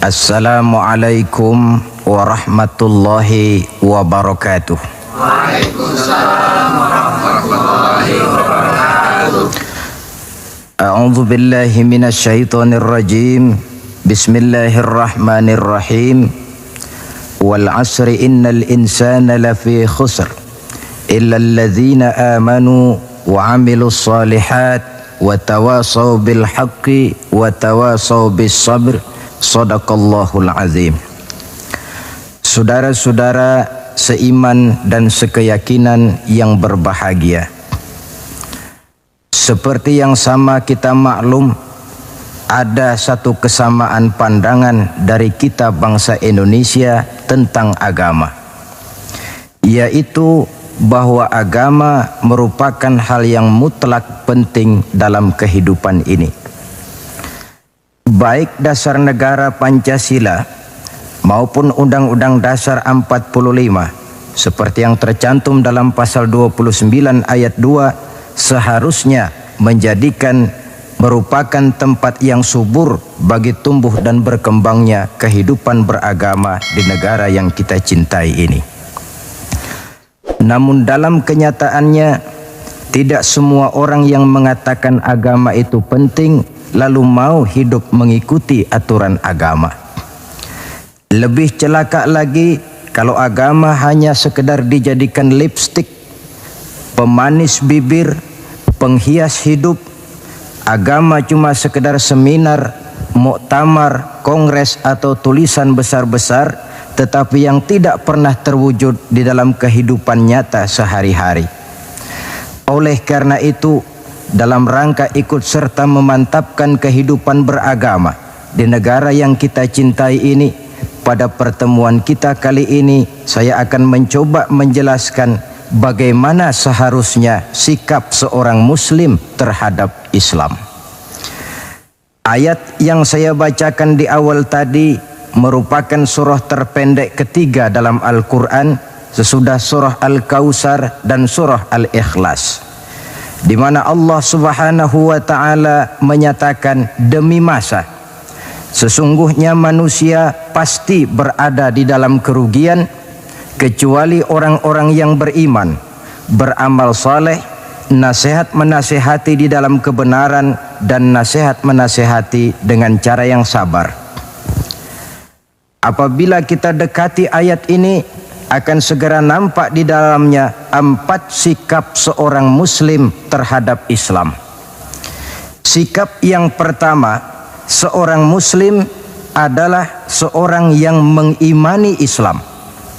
Assalamualaikum warahmatullahi wabarakatuh. Waalaikumsalam warahmatullahi wabarakatuh. A'udzu billahi minasy syaithanir rajim. Bismillahirrahmanirrahim. Wal 'asri innal insana lafi khusr illa alladzina amanu wa 'amilus shalihat wa tawasaw bil haqqi wa tawasaw bis sabr. Shadaqallahul azim. Saudara-saudara seiman dan sekeyakinan yang berbahagia, seperti yang sama kita maklum, ada satu kesamaan pandangan dari kita bangsa Indonesia tentang agama, yaitu bahwa agama merupakan hal yang mutlak penting dalam kehidupan ini. Baik dasar negara Pancasila maupun Undang-Undang Dasar 45 seperti yang tercantum dalam pasal 29 ayat 2 seharusnya menjadikan merupakan tempat yang subur bagi tumbuh dan berkembangnya kehidupan beragama di negara yang kita cintai ini. Namun dalam kenyataannya tidak semua orang yang mengatakan agama itu penting lalu mau hidup mengikuti aturan agama. Lebih celaka lagi kalau agama hanya sekedar dijadikan lipstik, pemanis bibir, penghias hidup. Agama cuma sekedar seminar, muktamar, kongres atau tulisan besar-besar, tetapi yang tidak pernah terwujud di dalam kehidupan nyata sehari-hari. Oleh karena itu, dalam rangka ikut serta memantapkan kehidupan beragama di negara yang kita cintai ini, pada pertemuan kita kali ini saya akan mencoba menjelaskan bagaimana seharusnya sikap seorang muslim terhadap Islam. Ayat yang saya bacakan di awal tadi merupakan surah terpendek ketiga dalam Al-Quran sesudah surah Al-Kautsar dan surah Al-Ikhlas, di mana Allah Subhanahu wa taala menyatakan, demi masa sesungguhnya manusia pasti berada di dalam kerugian kecuali orang-orang yang beriman, beramal saleh, nasihat menasihati di dalam kebenaran dan nasihat menasihati dengan cara yang sabar. Apabila kita dekati ayat ini, akan segera nampak di dalamnya 4 sikap seorang muslim terhadap Islam. Sikap yang pertama, seorang muslim adalah seorang yang mengimani Islam,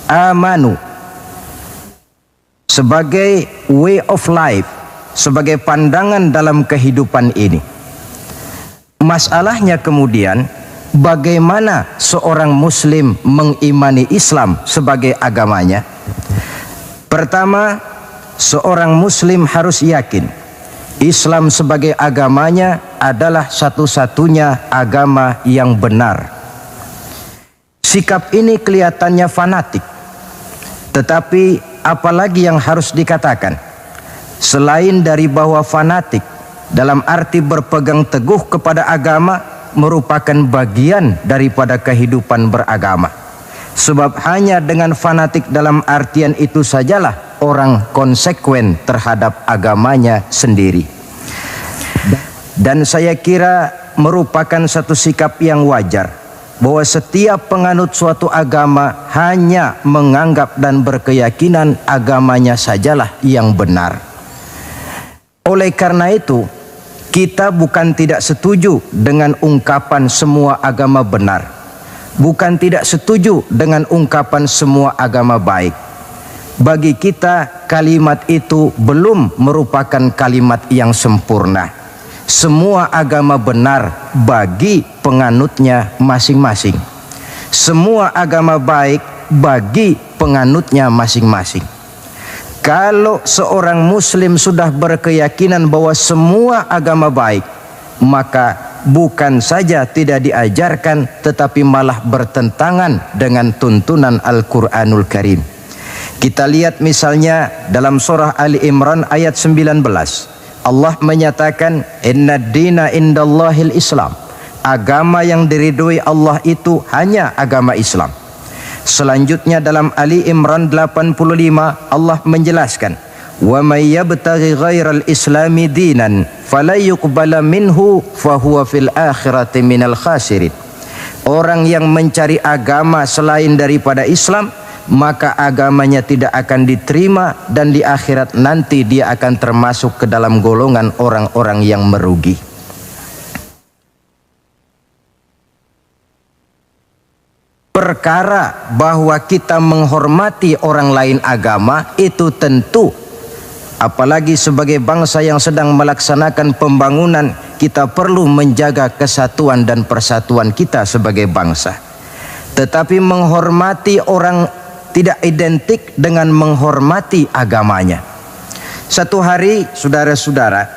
amanu, sebagai way of life, sebagai pandangan dalam kehidupan ini. Masalahnya kemudian, bagaimana seorang muslim mengimani Islam sebagai agamanya? Pertama, seorang muslim harus yakin Islam sebagai agamanya adalah satu-satunya agama yang benar. Sikap ini kelihatannya fanatik, tetapi apalagi yang harus dikatakan selain dari bahwa fanatik dalam arti berpegang teguh kepada agama merupakan bagian daripada kehidupan beragama. Sebab hanya dengan fanatik dalam artian itu sajalah orang konsekuen terhadap agamanya sendiri. Dan saya kira merupakan satu sikap yang wajar bahwa setiap penganut suatu agama hanya menganggap dan berkeyakinan agamanya sajalah yang benar. Oleh karena itu, kita bukan tidak setuju dengan ungkapan semua agama benar, bukan tidak setuju dengan ungkapan semua agama baik. Bagi kita kalimat itu belum merupakan kalimat yang sempurna. Semua agama benar bagi penganutnya masing-masing. Semua agama baik bagi penganutnya masing-masing. Kalau seorang muslim sudah berkeyakinan bahwa semua agama baik, maka bukan saja tidak diajarkan tetapi malah bertentangan dengan tuntunan Al-Quranul Karim. Kita lihat misalnya dalam surah Ali Imran ayat 19. Allah menyatakan, inna dina indallahil Islam. Agama yang diridhoi Allah itu hanya agama Islam. Selanjutnya dalam Ali Imran 85 Allah menjelaskan, wa may yabtaghi ghairal islami dinan fala yuqbala minhu fahuwa fil akhirati minal khasirin. Orang yang mencari agama selain daripada Islam, maka agamanya tidak akan diterima dan di akhirat nanti dia akan termasuk ke dalam golongan orang-orang yang merugi. Perkara bahwa kita menghormati orang lain agama itu tentu, apalagi sebagai bangsa yang sedang melaksanakan pembangunan, kita perlu menjaga kesatuan dan persatuan kita sebagai bangsa. Tetapi menghormati orang tidak identik dengan menghormati agamanya. Satu hari, saudara-saudara,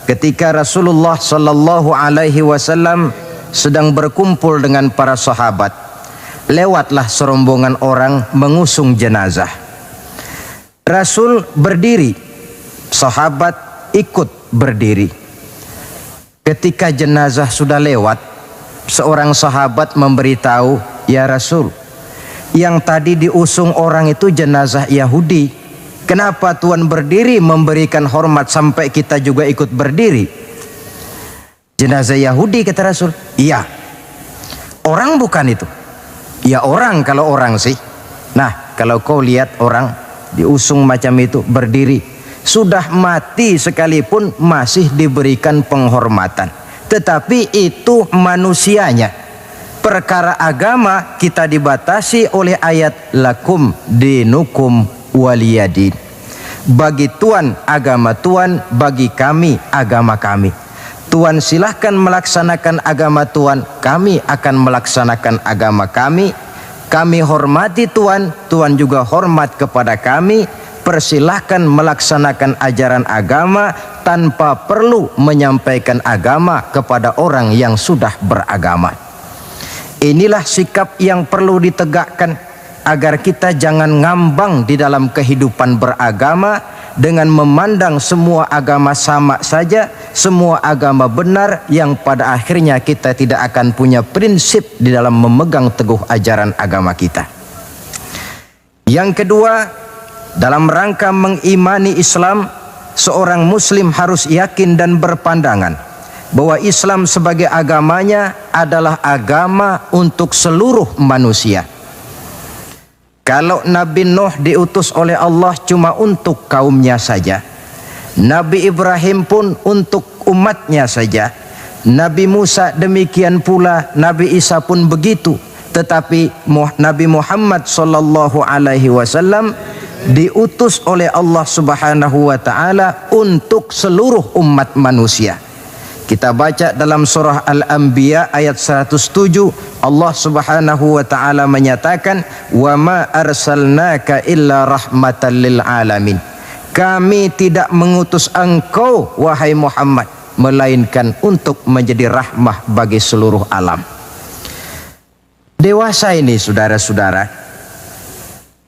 ketika Rasulullah Sallallahu Alaihi Wasallam sedang berkumpul dengan para sahabat, lewatlah serombongan orang mengusung jenazah. Rasul berdiri, sahabat ikut berdiri. Ketika jenazah sudah lewat, seorang sahabat memberitahu, ya Rasul, yang tadi diusung orang itu jenazah Yahudi. Kenapa Tuhan berdiri memberikan hormat sampai kita juga ikut berdiri? Jenazah Yahudi, kata Rasul. Iya. Orang bukan itu. Ya orang, kalau orang sih. Nah, kalau kau lihat orang diusung macam itu berdiri, sudah mati sekalipun masih diberikan penghormatan. Tetapi itu manusianya. Perkara agama kita dibatasi oleh ayat lakum dinukum waliyadin. Bagi Tuhan agama Tuhan, bagi kami agama kami. Tuhan silahkan melaksanakan agama Tuhan, kami akan melaksanakan agama kami. Kami hormati Tuhan, Tuhan juga hormat kepada kami. Persilahkan melaksanakan ajaran agama tanpa perlu menyampaikan agama kepada orang yang sudah beragama. Inilah sikap yang perlu ditegakkan agar kita jangan ngambang di dalam kehidupan beragama dengan memandang semua agama sama saja, semua agama benar, yang pada akhirnya kita tidak akan punya prinsip di dalam memegang teguh ajaran agama kita. Yang kedua, dalam rangka mengimani Islam, seorang muslim harus yakin dan berpandangan bahwa Islam sebagai agamanya adalah agama untuk seluruh manusia. Kalau Nabi Nuh diutus oleh Allah cuma untuk kaumnya saja, Nabi Ibrahim pun untuk umatnya saja, Nabi Musa demikian pula, Nabi Isa pun begitu. Tetapi Nabi Muhammad sallallahu alaihi wasallam diutus oleh Allah Subhanahu wa taala untuk seluruh umat manusia. Kita baca dalam surah Al-Anbiya ayat 107, Allah Subhanahu wa taala menyatakan, "Wa ma arsalnaka illa rahmatan lil alamin." Kami tidak mengutus engkau wahai Muhammad melainkan untuk menjadi rahmah bagi seluruh alam. Dewasa ini, saudara-saudara,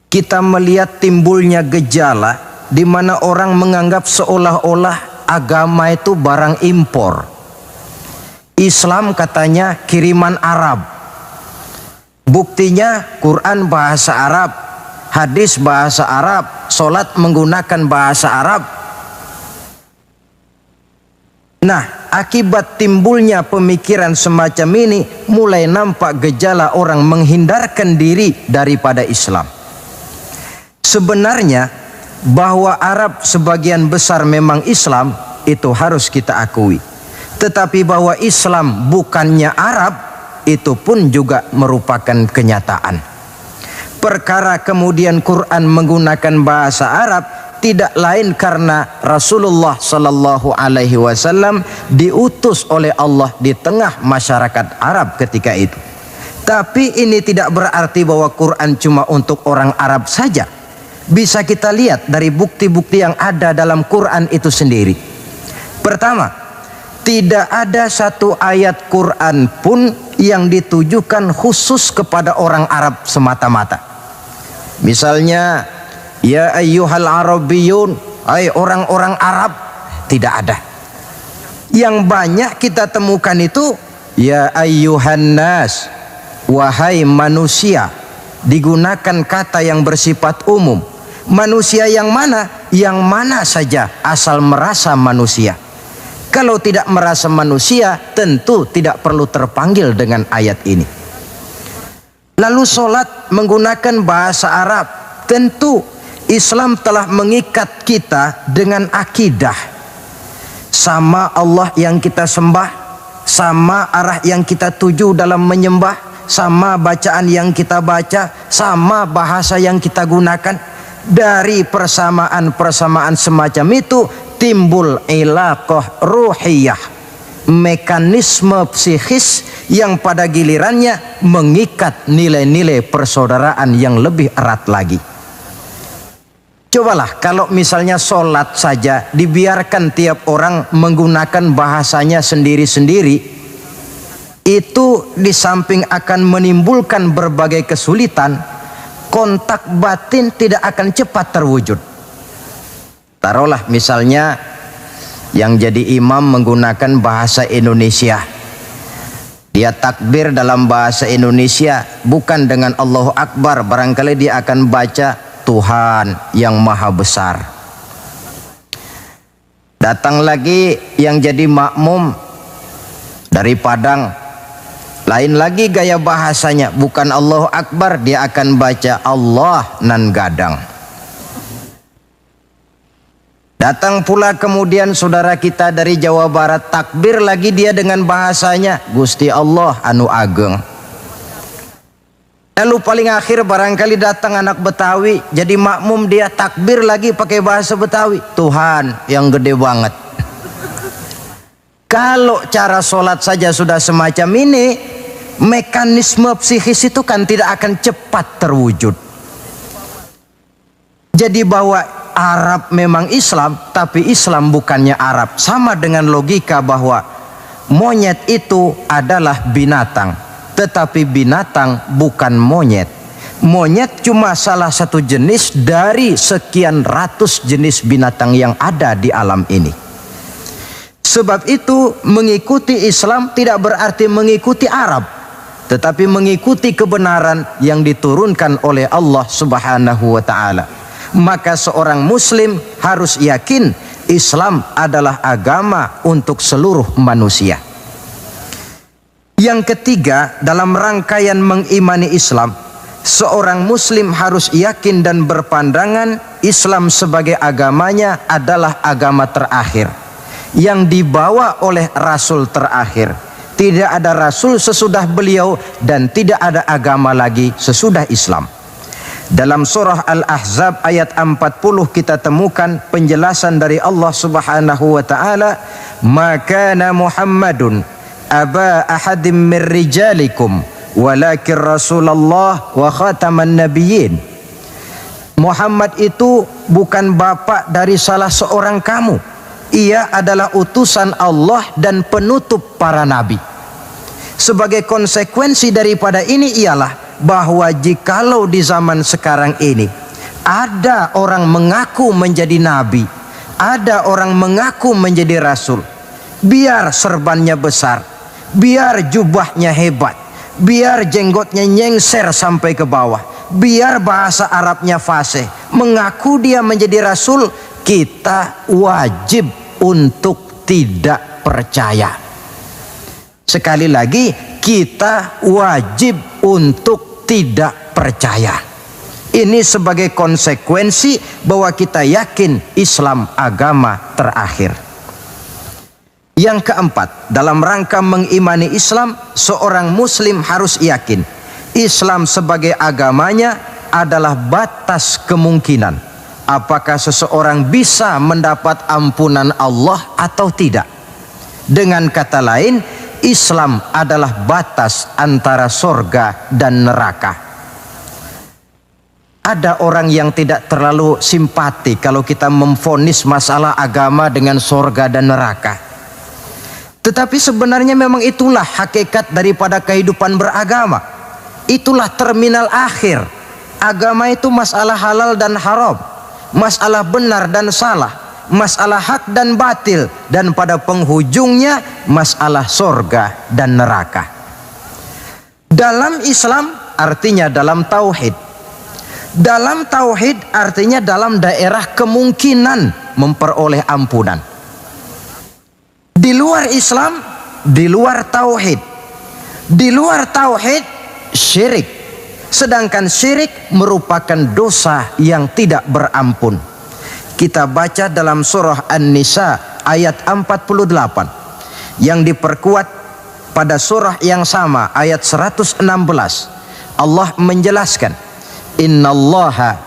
kita melihat timbulnya gejala di mana orang menganggap seolah-olah agama itu barang impor. Islam katanya kiriman Arab. Buktinya Quran bahasa Arab, hadis bahasa Arab, sholat menggunakan bahasa Arab. Nah, akibat timbulnya pemikiran semacam ini, mulai nampak gejala orang menghindarkan diri daripada Islam. Sebenarnya bahwa Arab sebagian besar memang Islam, itu harus kita akui. Tetapi bahwa Islam bukannya Arab, itu pun juga merupakan kenyataan. Perkara kemudian Quran menggunakan bahasa Arab tidak lain karena Rasulullah Sallallahu Alaihi Wasallam diutus oleh Allah di tengah masyarakat Arab ketika itu. Tapi ini tidak berarti bahwa Quran cuma untuk orang Arab saja. Bisa kita lihat dari bukti-bukti yang ada dalam Quran itu sendiri. Pertama, tidak ada satu ayat Quran pun yang ditujukan khusus kepada orang Arab semata-mata. Misalnya, ya ayyuhal arabiyyun, hai orang-orang Arab, tidak ada. Yang banyak kita temukan itu Ya ayyuhan nas, wahai manusia. Digunakan kata yang bersifat umum. Manusia yang mana? Yang mana saja asal merasa manusia. Kalau tidak merasa manusia, tentu tidak perlu terpanggil dengan ayat ini. Lalu sholat menggunakan bahasa Arab. Tentu Islam telah mengikat kita dengan akidah. Sama Allah yang kita sembah, sama arah yang kita tuju dalam menyembah, sama bacaan yang kita baca, sama bahasa yang kita gunakan. Dari persamaan-persamaan semacam itu timbul ilaqah ruhiyah, mekanisme psikis yang pada gilirannya mengikat nilai-nilai persaudaraan yang lebih erat lagi. Cobalah kalau misalnya sholat saja dibiarkan tiap orang menggunakan bahasanya sendiri-sendiri, itu di samping akan menimbulkan berbagai kesulitan, kontak batin tidak akan cepat terwujud. Taruhlah misalnya yang jadi imam menggunakan bahasa Indonesia. Dia takbir dalam bahasa Indonesia bukan dengan Allahu Akbar, barangkali dia akan baca Tuhan yang Maha Besar. Datang lagi yang jadi makmum dari Padang, lain lagi gaya bahasanya, bukan Allahu Akbar, dia akan baca Allah nan gadang. Datang pula kemudian saudara kita dari Jawa Barat, takbir lagi dia dengan bahasanya Gusti Allah anu ageng. Lalu paling akhir barangkali datang anak Betawi, jadi makmum dia takbir lagi pakai bahasa Betawi, Tuhan yang gede banget. Kalau cara sholat saja sudah semacam ini, mekanisme psikis itu kan tidak akan cepat terwujud. Jadi bahwa Arab memang Islam, tapi Islam bukannya Arab. Sama dengan logika bahwa monyet itu adalah binatang, tetapi binatang bukan monyet. Monyet cuma salah satu jenis dari sekian ratus jenis binatang yang ada di alam ini. Sebab itu mengikuti Islam tidak berarti mengikuti Arab, tetapi mengikuti kebenaran yang diturunkan oleh Allah Subhanahu wa ta'ala. Maka seorang muslim harus yakin Islam adalah agama untuk seluruh manusia. Yang ketiga, dalam rangkaian mengimani Islam, seorang muslim harus yakin dan berpandangan Islam sebagai agamanya adalah agama terakhir yang dibawa oleh Rasul terakhir. Tidak ada Rasul sesudah beliau dan tidak ada agama lagi sesudah Islam. Dalam surah Al-Ahzab ayat 40 kita temukan penjelasan dari Allah Subhanahu wa ta'ala, "Maka Muhammadun aba ahadim min rijalikum walakin Rasulullah wa khataman nabiyyin." Muhammad itu bukan bapak dari salah seorang kamu. Ia adalah utusan Allah dan penutup para nabi. Sebagai konsekuensi daripada ini ialah bahwa jikalau di zaman sekarang ini ada orang mengaku menjadi nabi, ada orang mengaku menjadi rasul, biar serbannya besar, biar jubahnya hebat, biar jenggotnya nyengser sampai ke bawah, biar bahasa Arabnya fasih, mengaku dia menjadi rasul, kita wajib untuk tidak percaya. Sekali lagi, kita wajib untuk tidak percaya. Ini sebagai konsekuensi bahwa kita yakin Islam agama terakhir. Yang keempat, dalam rangka mengimani Islam, seorang muslim harus yakin Islam sebagai agamanya adalah batas kemungkinan. Apakah seseorang bisa mendapat ampunan Allah atau tidak? Dengan kata lain, Islam adalah batas antara sorga dan neraka. Ada orang yang tidak terlalu simpati kalau kita memvonis masalah agama dengan sorga dan neraka. Tetapi sebenarnya memang itulah hakikat daripada kehidupan beragama. Itulah terminal akhir. Agama itu masalah halal dan haram, masalah benar dan salah. masalah hak dan batil, dan pada penghujungnya masalah sorga dan neraka. Dalam Islam artinya dalam tauhid. Dalam tauhid artinya dalam daerah kemungkinan memperoleh ampunan. Di luar Islam, di luar tauhid. Di luar tauhid, syirik. Sedangkan syirik merupakan dosa yang tidak berampun. Kita baca dalam surah An-Nisa ayat 48 yang diperkuat pada surah yang sama ayat 116. Allah menjelaskan, innallaha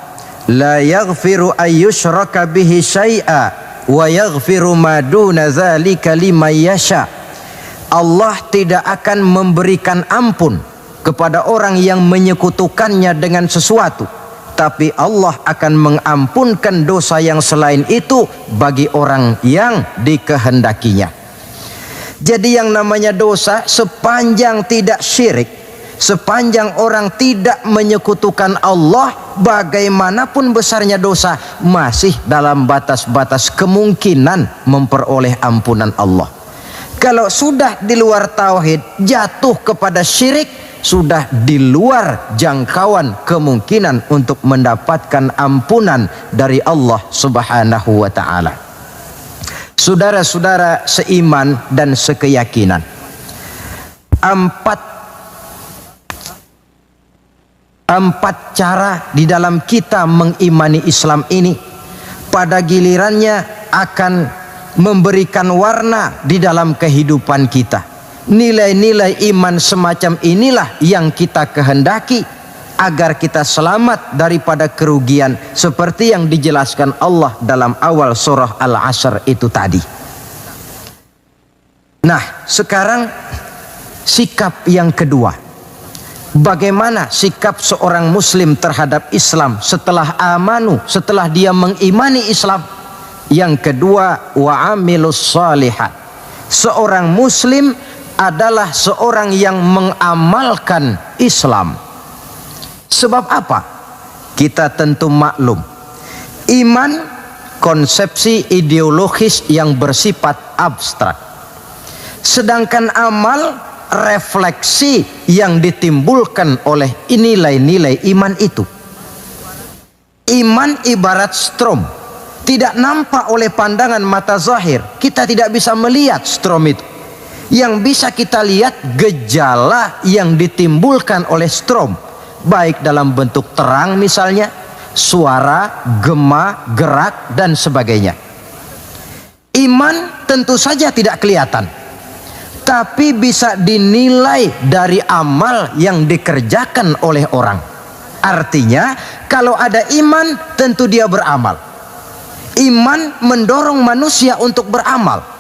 la yaghfiru ayyushraka bihi syai'a wa yaghfiru ma duna dzalika liman yasha. Allah tidak akan memberikan ampun kepada orang yang menyekutukannya dengan sesuatu, tapi Allah akan mengampunkan dosa yang selain itu bagi orang yang dikehendakinya. Jadi yang namanya dosa, sepanjang tidak syirik, sepanjang orang tidak menyekutukan Allah, bagaimanapun besarnya dosa, masih dalam batas-batas kemungkinan memperoleh ampunan Allah. Kalau sudah di luar tauhid, jatuh kepada syirik, sudah di luar jangkauan kemungkinan untuk mendapatkan ampunan dari Allah Subhanahu wa ta'ala. Saudara-saudara seiman dan sekeyakinan, empat cara di dalam kita mengimani Islam ini pada gilirannya akan memberikan warna di dalam kehidupan kita. Nilai-nilai iman semacam inilah yang kita kehendaki agar kita selamat daripada kerugian seperti yang dijelaskan Allah dalam awal surah Al-Asr itu tadi. Nah, sekarang sikap yang kedua. Bagaimana sikap seorang muslim terhadap Islam setelah amanu, setelah dia mengimani Islam? Yang kedua, wa'amilus shalihat. Seorang muslim adalah seorang yang mengamalkan Islam. Sebab apa? Kita tentu maklum, iman konsepsi ideologis yang bersifat abstrak, sedangkan amal refleksi yang ditimbulkan oleh nilai-nilai iman itu. Iman ibarat strom, tidak nampak oleh pandangan mata zahir. Kita tidak bisa melihat strom itu. Yang bisa kita lihat gejala yang ditimbulkan oleh strom, baik dalam bentuk terang misalnya, suara, gema, gerak, dan sebagainya. Iman tentu saja tidak kelihatan, tapi bisa dinilai dari amal yang dikerjakan oleh orang. Artinya, kalau ada iman, tentu dia beramal. Iman mendorong manusia untuk beramal.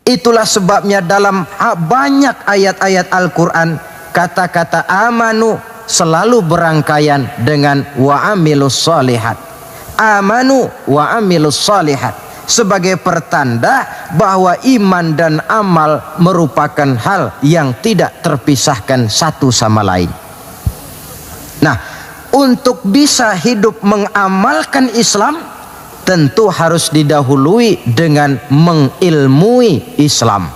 Itulah sebabnya dalam banyak ayat-ayat Al-Quran, kata-kata amanu selalu berangkaian dengan wa'amilus shalihat. Amanu wa'amilus shalihat, sebagai pertanda bahwa iman dan amal merupakan hal yang tidak terpisahkan satu sama lain. Nah, untuk bisa hidup mengamalkan Islam, tentu harus didahului dengan mengilmui Islam.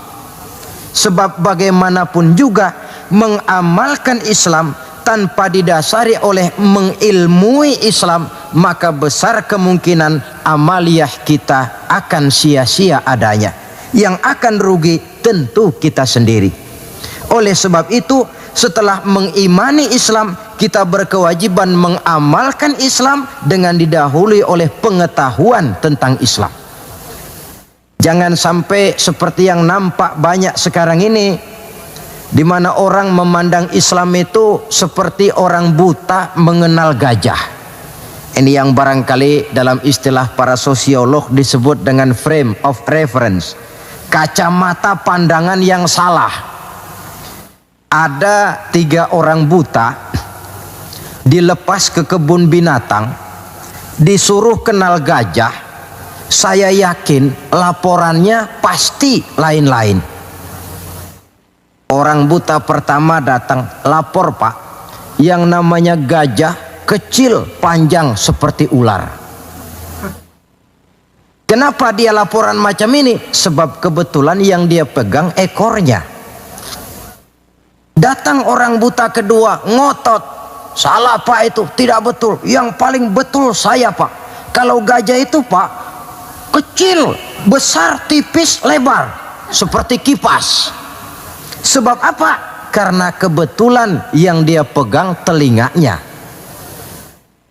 Sebab bagaimanapun juga mengamalkan Islam tanpa didasari oleh mengilmui Islam, maka besar kemungkinan amaliyah kita akan sia-sia adanya. Yang akan rugi tentu kita sendiri. Oleh sebab itu, setelah mengimani Islam, kita berkewajiban mengamalkan Islam dengan didahului oleh pengetahuan tentang Islam. Jangan sampai seperti yang nampak banyak sekarang ini, di mana orang memandang Islam itu seperti orang buta mengenal gajah. Ini yang barangkali dalam istilah para sosiolog disebut dengan frame of reference, kacamata pandangan yang salah. Ada 3 orang buta dilepas ke kebun binatang, disuruh kenal gajah. Saya yakin laporannya pasti lain-lain. Orang buta pertama datang, lapor Pak, yang namanya gajah kecil panjang seperti ular. Kenapa dia laporan macam ini? Sebab kebetulan yang dia pegang ekornya. Datang orang buta kedua, ngotot. Salah Pak itu, tidak betul. Yang paling betul saya Pak. Kalau gajah itu Pak, kecil, besar, tipis, lebar, seperti kipas. Sebab apa? Karena kebetulan yang dia pegang telinganya.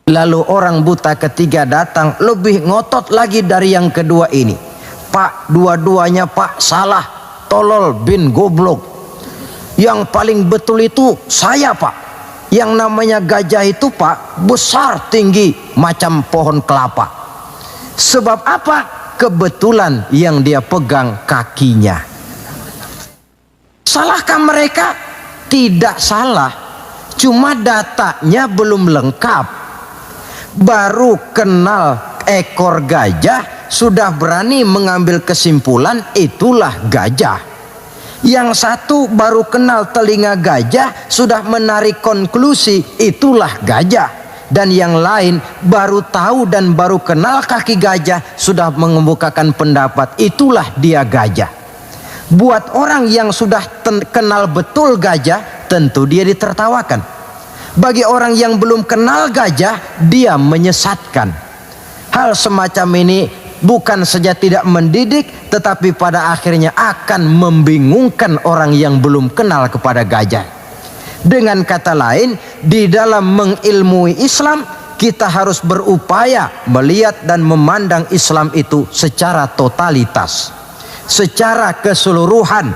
Lalu orang buta ketiga datang, lebih ngotot lagi dari yang kedua ini. Pak, dua-duanya Pak salah, tolol bin goblok. Yang paling betul itu saya Pak. Yang namanya gajah itu Pak, besar tinggi macam pohon kelapa. Sebab apa? Kebetulan yang dia pegang kakinya. Salahkah mereka? Tidak salah, cuma datanya belum lengkap. Baru kenal ekor gajah sudah berani mengambil kesimpulan itulah gajah. Yang satu baru kenal telinga gajah sudah menarik konklusi itulah gajah. Dan yang lain baru tahu dan baru kenal kaki gajah sudah mengemukakan pendapat itulah dia gajah. Buat orang yang sudah kenal betul gajah, tentu dia ditertawakan. Bagi orang yang belum kenal gajah, dia menyesatkan. Hal semacam ini bukan saja tidak mendidik, tetapi pada akhirnya akan membingungkan orang yang belum kenal kepada gajah. Dengan kata lain, di dalam mengilmui Islam, kita harus berupaya melihat dan memandang Islam itu secara totalitas, secara keseluruhan,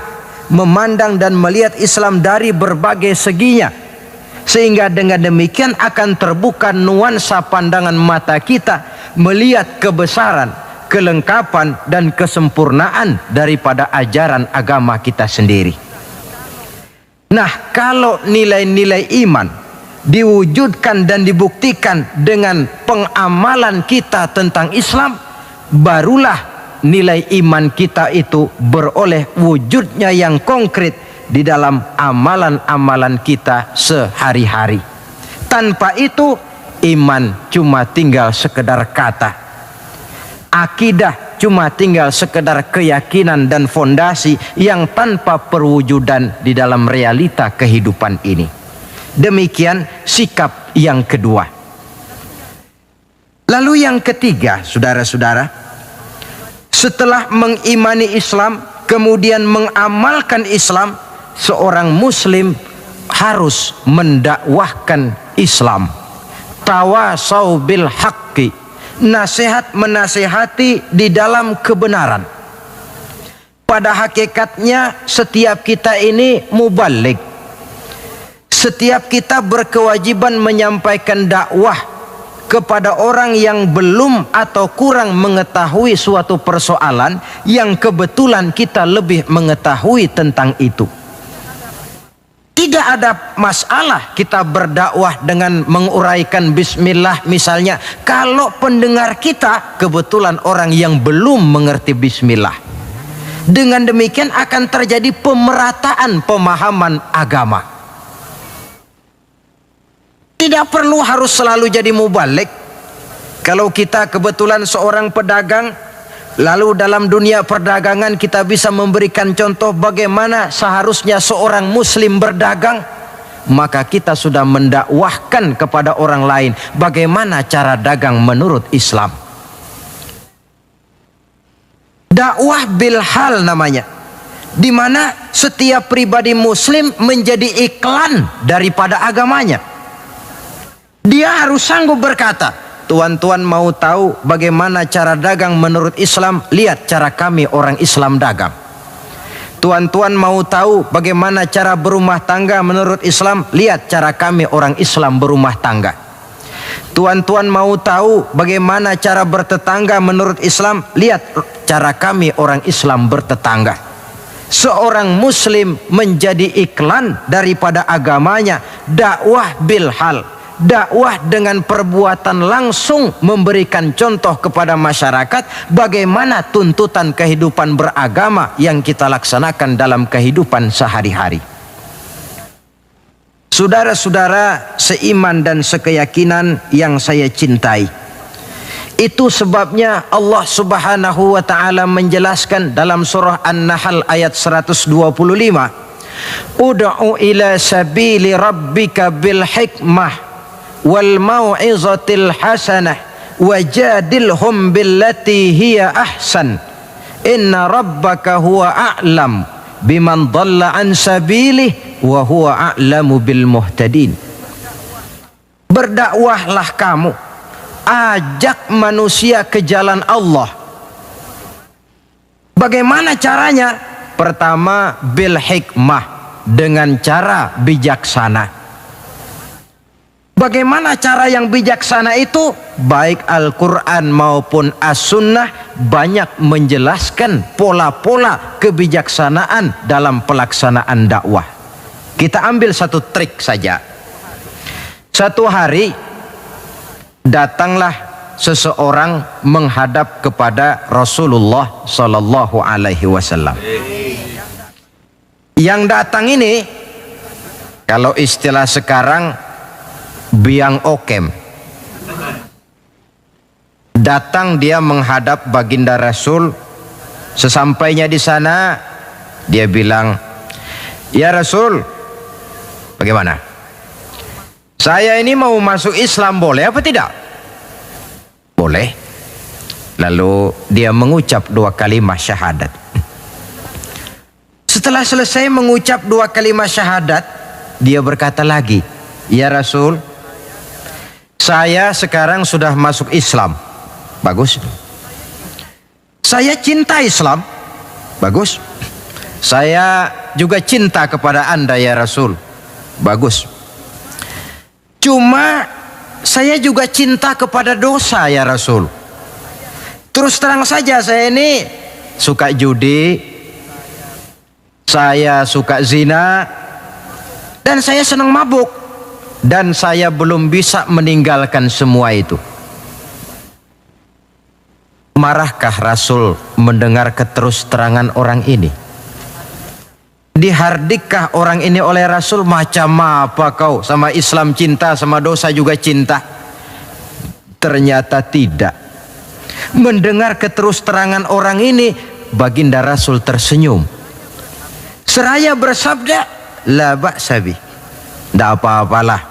memandang dan melihat Islam dari berbagai seginya. Sehingga dengan demikian akan terbuka nuansa pandangan mata kita melihat kebesaran, kelengkapan dan kesempurnaan daripada ajaran agama kita sendiri. Nah, kalau nilai-nilai iman diwujudkan dan dibuktikan dengan pengamalan kita tentang Islam, barulah nilai iman kita itu beroleh wujudnya yang konkret di dalam amalan-amalan kita sehari-hari. Tanpa itu, iman cuma tinggal sekedar kata. Akidah cuma tinggal sekedar keyakinan dan fondasi yang tanpa perwujudan di dalam realita kehidupan ini. Demikian sikap yang kedua. Lalu yang ketiga, saudara-saudara, setelah mengimani Islam, kemudian mengamalkan Islam, seorang muslim harus mendakwahkan Islam. Tawasau bil haqqi, nasihat menasihati di dalam kebenaran. Pada hakikatnya setiap kita ini mubaligh. Setiap kita berkewajiban menyampaikan dakwah kepada orang yang belum atau kurang mengetahui suatu persoalan yang kebetulan kita lebih mengetahui tentang itu. Tidak ada masalah kita berdakwah dengan menguraikan bismillah misalnya, kalau pendengar kita kebetulan orang yang belum mengerti bismillah. Dengan demikian akan terjadi pemerataan pemahaman agama. Tidak perlu harus selalu jadi mubaligh. Kalau kita kebetulan seorang pedagang, lalu dalam dunia perdagangan kita bisa memberikan contoh bagaimana seharusnya seorang muslim berdagang, maka kita sudah mendakwahkan kepada orang lain bagaimana cara dagang menurut Islam. Dakwah bil hal namanya, di mana setiap pribadi muslim menjadi iklan daripada agamanya. Dia harus sanggup berkata, tuan-tuan mau tahu bagaimana cara dagang menurut Islam? Lihat cara kami orang Islam dagang. Tuan-tuan mau tahu bagaimana cara berumah tangga menurut Islam? Lihat cara kami orang Islam berumah tangga. Tuan-tuan mau tahu bagaimana cara bertetangga menurut Islam? Lihat cara kami orang Islam bertetangga. Seorang muslim menjadi iklan daripada agamanya. Dakwah bil hal, dakwah dengan perbuatan langsung, memberikan contoh kepada masyarakat bagaimana tuntutan kehidupan beragama yang kita laksanakan dalam kehidupan sehari-hari. Saudara-saudara seiman dan sekeyakinan yang saya cintai, Itu sebabnya Allah Subhanahu wa taala menjelaskan dalam surah An-Nahl ayat 125, Ud'u ila sabili rabbika bil hikmah wal mau'izatil hasanah wajadilhum billati hiya ahsan inna rabbaka huwa a'lam biman dhalla an sabilih wa huwa a'lamu bil muhtadin. Berdakwahlah kamu, ajak manusia ke jalan Allah. Bagaimana caranya? Pertama, bil hikmah, dengan cara bijaksana. Bagaimana cara yang bijaksana itu? Baik Al-Quran maupun As-Sunnah banyak menjelaskan pola-pola kebijaksanaan dalam pelaksanaan dakwah. Kita ambil satu trik saja. Satu hari datanglah seseorang menghadap kepada Rasulullah Sallallahu Alaihi Wasallam. Yang datang ini, kalau istilah sekarang, biang okem. Datang dia menghadap baginda Rasul. Sesampainya di sana, dia bilang, "Ya Rasul, bagaimana? Saya ini mau masuk Islam, boleh apa tidak?" Boleh. Lalu dia mengucap 2 kalimat syahadat. Setelah selesai mengucap 2 kalimat syahadat, dia berkata lagi, "Ya Rasul, saya sekarang sudah masuk Islam." Bagus. "Saya cinta Islam." Bagus. "Saya juga cinta kepada Anda ya Rasul." Bagus. "Cuma saya juga cinta kepada dosa ya Rasul. Terus terang saja, saya ini suka judi, saya suka zina, dan saya senang mabuk, dan saya belum bisa meninggalkan semua itu." Marahkah Rasul mendengar keterus terangan orang ini? Dihardikkah orang ini oleh Rasul? "Macam apa kau, sama Islam cinta, sama dosa juga cinta?" Ternyata tidak. Mendengar keterus terangan orang ini, baginda Rasul tersenyum. Seraya bersabda, "La ba'sa bi." Tidak apa-apalah.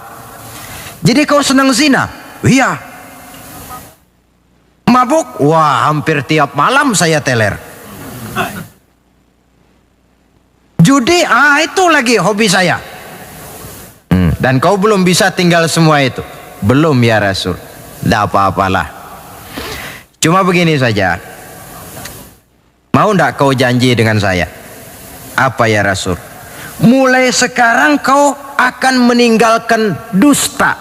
"Jadi kau senang zina?" "Iya." "Mabuk?" "Wah, hampir tiap malam saya teler." "Judi?" "Itu lagi hobi saya." "Dan kau belum bisa tinggal semua itu?" "Belum ya Rasul." "Tidak apa-apalah. Cuma begini saja. Mau tidak kau janji dengan saya?" "Apa ya Rasul?" "Mulai sekarang kau akan meninggalkan dusta.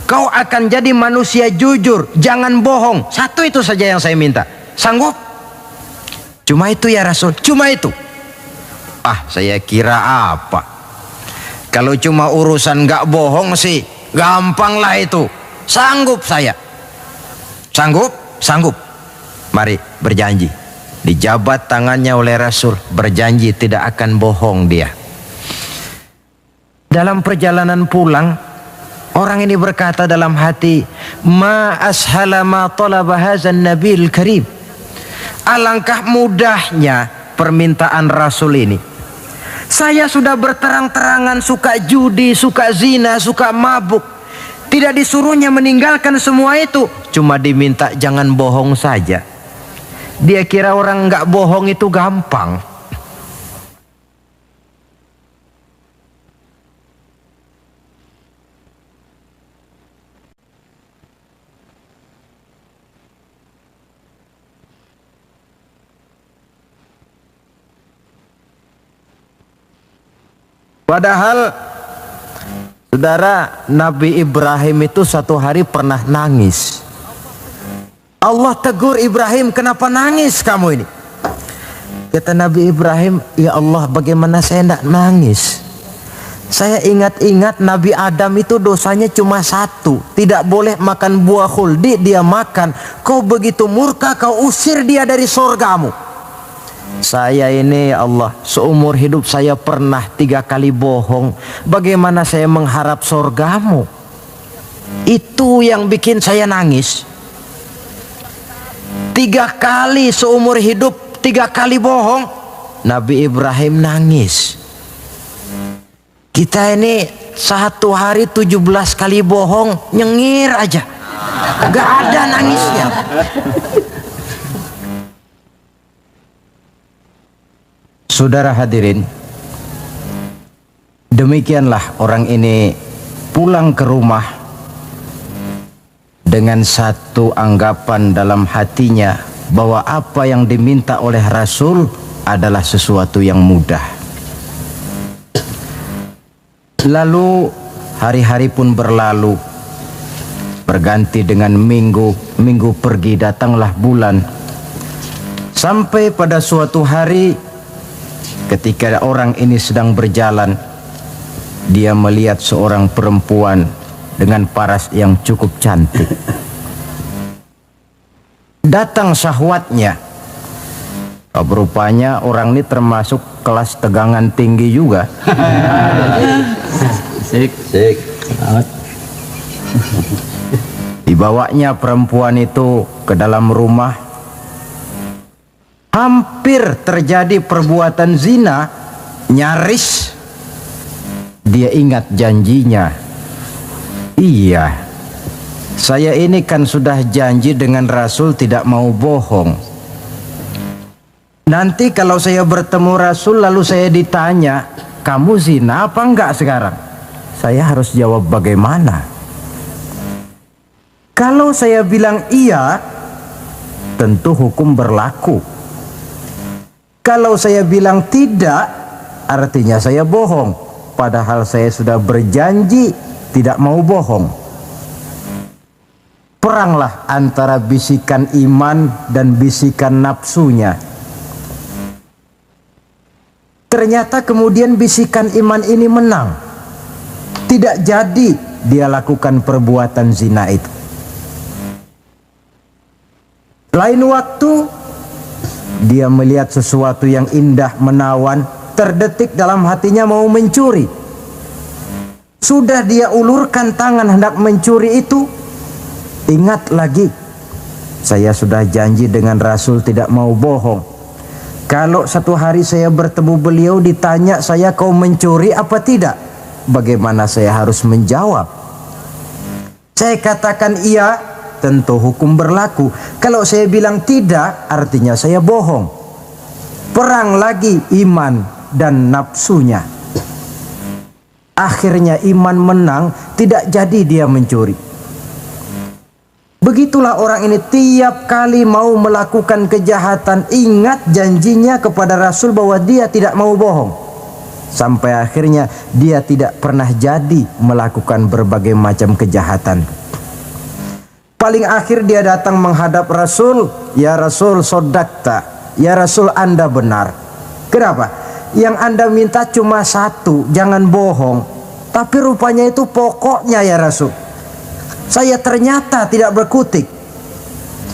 Kau akan jadi manusia jujur, jangan bohong. Satu itu saja yang saya minta. Sanggup?" "Cuma itu ya Rasul." "Cuma itu?" Saya kira apa? Kalau cuma urusan gak bohong sih gampang lah itu. Sanggup saya." "Sanggup?" "Sanggup." "Mari berjanji." Dijabat tangannya oleh Rasul, berjanji tidak akan bohong dia. Dalam perjalanan pulang, orang ini berkata dalam hati, "Ma ashala ma talaba hadzan nabil karim." Alangkah mudahnya permintaan Rasul ini. Saya sudah berterang-terangan suka judi, suka zina, suka mabuk. Tidak disuruhnya meninggalkan semua itu, cuma diminta jangan bohong saja. Dia kira orang nggak bohong itu gampang. Padahal saudara, Nabi Ibrahim itu satu hari pernah nangis. Allah tegur Ibrahim, "Kenapa nangis kamu ini?" Kata Nabi Ibrahim, "Ya Allah, bagaimana saya tidak nangis? Saya ingat-ingat Nabi Adam itu dosanya cuma 1, tidak boleh makan buah khuldi, dia makan. Kau begitu murka, kau usir dia dari surgamu. Saya ini ya Allah, seumur hidup saya pernah 3 kali bohong. Bagaimana saya mengharap surgamu?" Itu yang bikin saya nangis. 3 kali seumur hidup, 3 kali bohong. Nabi Ibrahim nangis. Kita ini 1 hari 17 kali bohong, nyengir aja, gak ada nangisnya. Saudara hadirin, demikianlah orang ini pulang ke rumah dengan satu anggapan dalam hatinya bahwa apa yang diminta oleh Rasul adalah sesuatu yang mudah. Lalu hari-hari pun berlalu, berganti dengan minggu, minggu pergi, datanglah bulan. Sampai pada suatu hari ketika orang ini sedang berjalan, dia melihat seorang perempuan dengan paras yang cukup cantik. Datang syahwatnya. Rupanya orang ini termasuk kelas tegangan tinggi juga. Sik. Dibawanya perempuan itu ke dalam rumah. Hampir terjadi perbuatan zina. Nyaris dia ingat janjinya. Iya, saya ini kan sudah janji dengan Rasul tidak mau bohong. Nanti kalau saya bertemu Rasul lalu saya ditanya, kamu zina apa enggak sekarang? Saya harus jawab bagaimana? Kalau saya bilang iya, tentu hukum berlaku. Kalau saya bilang tidak, artinya saya bohong. Padahal saya sudah berjanji tidak mau bohong. Peranglah antara bisikan iman dan bisikan nafsunya. Ternyata kemudian bisikan iman ini menang. Tidak jadi dia lakukan perbuatan zina itu. Lain waktu dia melihat sesuatu yang indah menawan, terdetik dalam hatinya mau mencuri. Sudah dia ulurkan tangan hendak mencuri itu, ingat lagi, saya sudah janji dengan Rasul tidak mau bohong. Kalau satu hari saya bertemu beliau ditanya saya, kau mencuri apa tidak? Bagaimana saya harus menjawab? Saya katakan iya, tentu hukum berlaku. Kalau saya bilang tidak, artinya saya bohong. Perang lagi iman dan nafsunya. Akhirnya iman menang, tidak jadi dia mencuri. Begitulah orang ini tiap kali mau melakukan kejahatan, ingat janjinya kepada Rasul bahwa dia tidak mau bohong. Sampai akhirnya dia tidak pernah jadi melakukan berbagai macam kejahatan. Paling akhir dia datang menghadap Rasul, ya Rasul sodakta, ya Rasul Anda benar. Kenapa? Yang Anda minta cuma satu, jangan bohong. Tapi rupanya itu pokoknya ya Rasul. Saya ternyata tidak berkutik.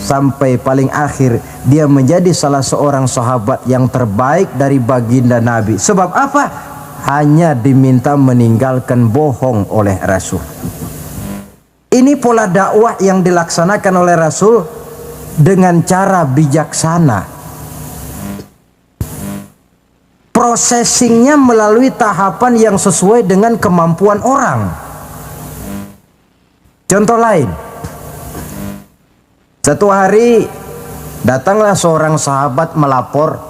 Sampai paling akhir dia menjadi salah seorang sahabat yang terbaik dari baginda Nabi. Sebab apa? Hanya diminta meninggalkan bohong oleh Rasul. Ini pola dakwah yang dilaksanakan oleh Rasul dengan cara bijaksana. Processingnya melalui tahapan yang sesuai dengan kemampuan orang. Contoh lain, satu hari datanglah seorang sahabat melapor,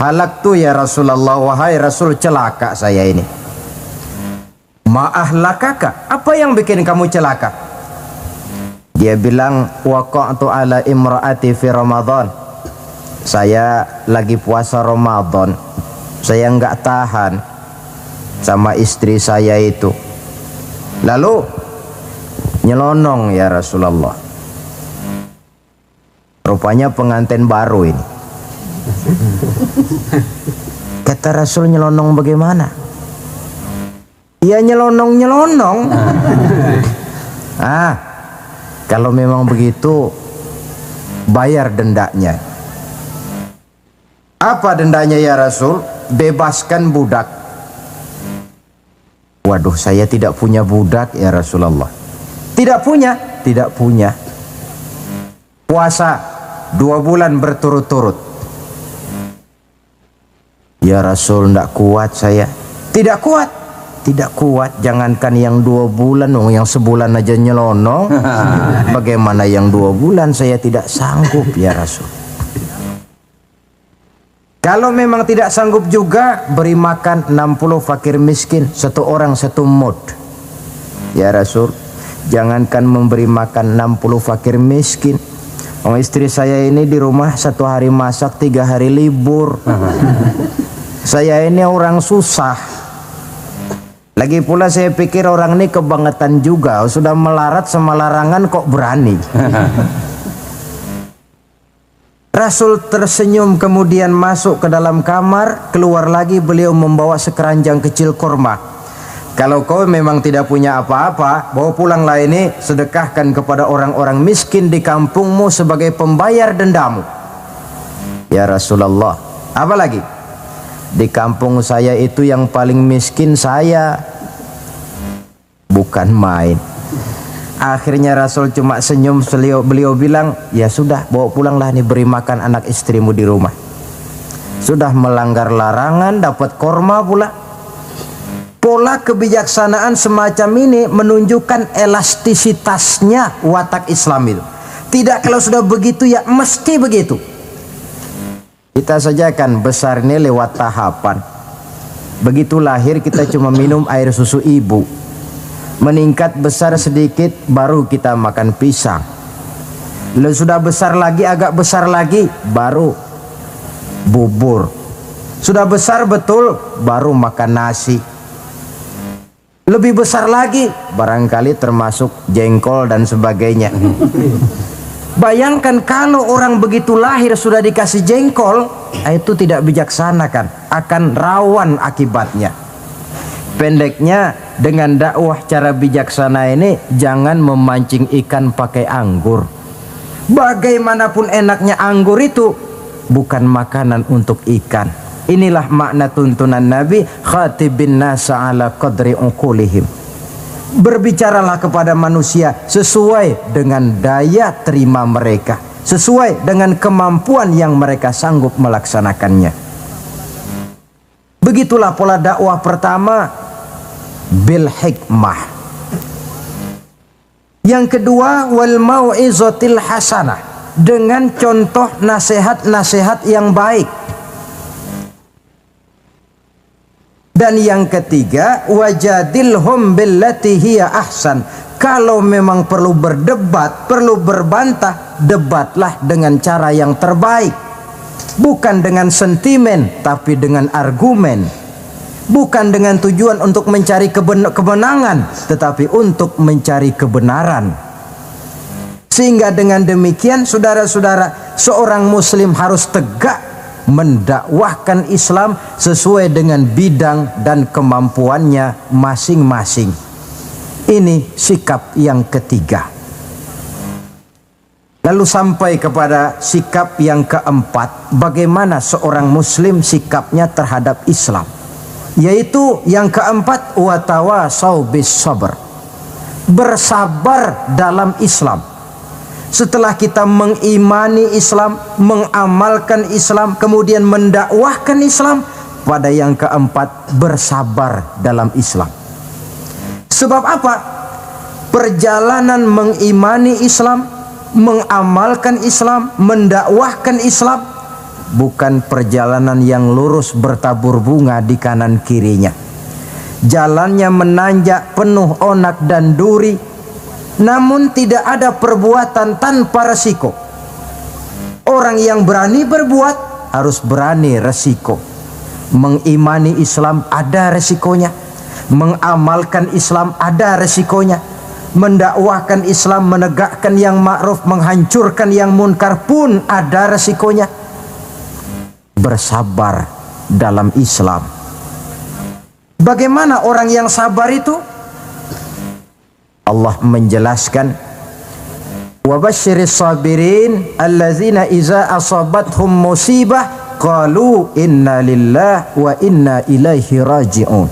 halak tuh ya Rasulullah, wahai Rasul celaka saya ini. Ma'ahlakaka, apa yang bikin kamu celaka? Dia bilang, waqa'tu ala imra'ati fi Ramadan. Saya lagi puasa Ramadan, saya nggak tahan sama istri saya itu. Lalu nyelonong ya Rasulullah. Rupanya pengantin baru ini. Kata Rasul, nyelonong bagaimana? Ya nyelonong. Kalau memang begitu bayar dendanya. Apa dendanya ya Rasul? Bebaskan budak. Waduh, saya tidak punya budak ya Rasulullah. Tidak punya. Puasa, 2 bulan berturut-turut. Ya Rasul, tidak kuat saya. Tidak kuat. Tidak kuat, jangankan yang 2 bulan, yang sebulan aja nyelonong. Bagaimana yang 2 bulan, saya tidak sanggup ya Rasul. Kalau memang tidak sanggup juga, beri makan 60 fakir miskin, 1 orang 1 mud. Ya Rasul, jangankan memberi makan 60 fakir miskin, istri saya ini di rumah 1 hari masak, 3 hari libur. Saya ini orang susah. Lagi pula saya pikir orang ini kebangetan juga, sudah melarat sama larangan kok berani. Rasul tersenyum kemudian masuk ke dalam kamar, keluar lagi beliau membawa sekeranjang kecil kurma. Kalau kau memang tidak punya apa-apa, bawa pulanglah ini, sedekahkan kepada orang-orang miskin di kampungmu sebagai pembayar dendamu. Ya Rasulullah, apa lagi? Di kampung saya itu yang paling miskin saya. Bukan main. Akhirnya Rasul cuma senyum, beliau bilang, ya sudah, bawa pulanglah nih, beri makan anak istrimu di rumah. Sudah melanggar larangan, dapat korma pula. Pola kebijaksanaan semacam ini menunjukkan elastisitasnya watak Islam itu. Tidak kalau sudah begitu ya mesti begitu. Kita saja kan besar ini lewat tahapan. Begitu lahir kita cuma minum air susu ibu. Meningkat besar sedikit baru kita makan pisang. Lalu sudah besar lagi, agak besar lagi, baru bubur. Sudah besar betul, baru makan nasi. Lebih besar lagi, barangkali termasuk jengkol dan sebagainya. Bayangkan kalau orang begitu lahir sudah dikasih jengkol, itu tidak bijaksana kan, akan rawan akibatnya. Pendeknya, dengan dakwah cara bijaksana ini, jangan memancing ikan pakai anggur. Bagaimanapun enaknya anggur itu, bukan makanan untuk ikan. Inilah makna tuntunan Nabi, khatibin nasa ala qadri uqulihim. Berbicaralah kepada manusia sesuai dengan daya terima mereka, sesuai dengan kemampuan yang mereka sanggup melaksanakannya. Begitulah pola dakwah pertama, bil hikmah. Yang kedua, wal mau'izatil hasanah, dengan contoh nasihat-nasihat yang baik. Dan yang ketiga, wajadilhum billati hiya ahsan. Kalau memang perlu berdebat, perlu berbantah, debatlah dengan cara yang terbaik. Bukan dengan sentimen, tapi dengan argumen. Bukan dengan tujuan untuk mencari kemenangan, tetapi untuk mencari kebenaran. Sehingga dengan demikian, saudara-saudara, seorang muslim harus tegak mendakwahkan Islam sesuai dengan bidang dan kemampuannya masing-masing. Ini sikap yang ketiga. Lalu sampai kepada sikap yang keempat, bagaimana seorang muslim sikapnya terhadap Islam. Yaitu yang keempat, watawasau bis sabr, bersabar dalam Islam. Setelah kita mengimani Islam, mengamalkan Islam, kemudian mendakwahkan Islam, pada yang keempat, bersabar dalam Islam. Sebab apa? Perjalanan mengimani Islam, mengamalkan Islam, mendakwahkan Islam, bukan perjalanan yang lurus bertabur bunga di kanan kirinya. Jalannya menanjak, penuh onak dan duri. Namun tidak ada perbuatan tanpa resiko. Orang yang berani berbuat harus berani resiko. Mengimani Islam ada resikonya, mengamalkan Islam ada resikonya, mendakwahkan Islam, menegakkan yang ma'ruf, menghancurkan yang munkar pun ada resikonya. Bersabar dalam Islam. Bagaimana orang yang sabar itu? Allah menjelaskan, wa basyiris sabirin allazina iza asabathum musibah qalu inna lillahi wa inna ilaihi raji'un.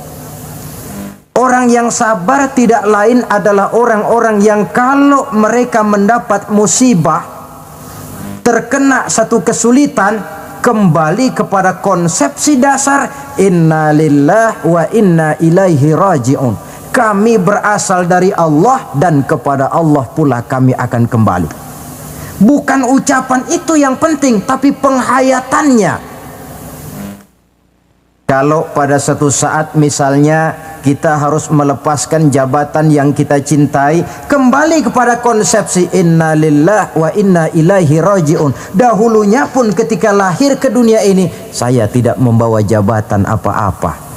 Orang yang sabar tidak lain adalah orang-orang yang kalau mereka mendapat musibah, terkena satu kesulitan, kembali kepada konsepsi dasar inna lillahi wa inna ilaihi raji'un. Kami berasal dari Allah dan kepada Allah pula kami akan kembali. Bukan ucapan itu yang penting, tapi penghayatannya. Kalau pada suatu saat misalnya kita harus melepaskan jabatan yang kita cintai, kembali kepada konsepsi inna lillahi wa inna ilaihi raji'un. Dahulunya pun ketika lahir ke dunia ini, saya tidak membawa jabatan apa-apa.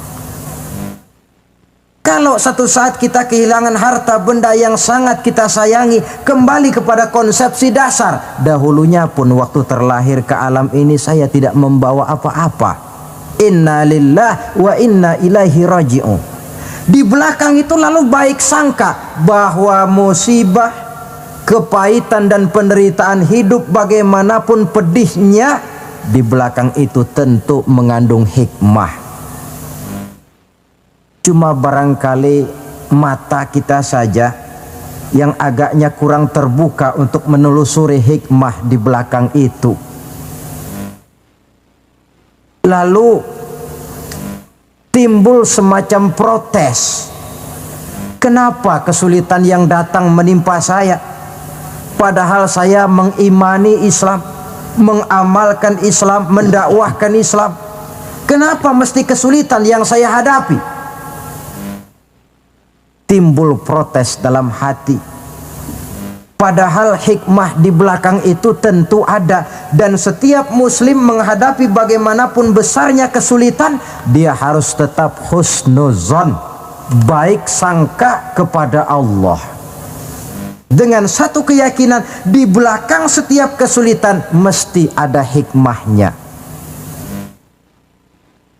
Kalau satu saat kita kehilangan harta benda yang sangat kita sayangi, kembali kepada konsepsi dasar. Dahulunya pun waktu terlahir ke alam ini, saya tidak membawa apa-apa. Inna lillahi wa inna ilaihi raji'un. Di belakang itu lalu baik sangka bahwa musibah, kepahitan dan penderitaan hidup bagaimanapun pedihnya, di belakang itu tentu mengandung hikmah. Cuma barangkali mata kita saja yang agaknya kurang terbuka untuk menelusuri hikmah di belakang itu. Lalu timbul semacam protes. Kenapa kesulitan yang datang menimpa saya? Padahal saya mengimani Islam, mengamalkan Islam, mendakwahkan Islam. Kenapa mesti kesulitan yang saya hadapi? Timbul protes dalam hati. Padahal hikmah di belakang itu tentu ada. Dan setiap muslim menghadapi bagaimanapun besarnya kesulitan, dia harus tetap husnuzon, baik sangka kepada Allah, dengan satu keyakinan di belakang setiap kesulitan mesti ada hikmahnya.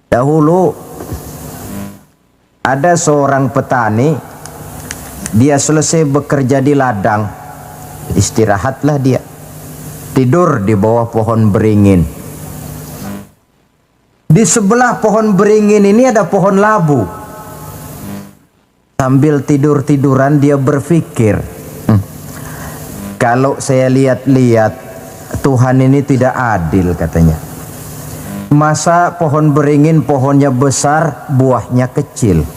Dahulu ada seorang petani, dia selesai bekerja di ladang, istirahatlah dia, tidur di bawah pohon beringin. Di sebelah pohon beringin ini ada pohon labu. Sambil tidur-tiduran dia berpikir, kalau saya lihat-lihat Tuhan ini tidak adil, katanya. Masa pohon beringin pohonnya besar, buahnya kecil.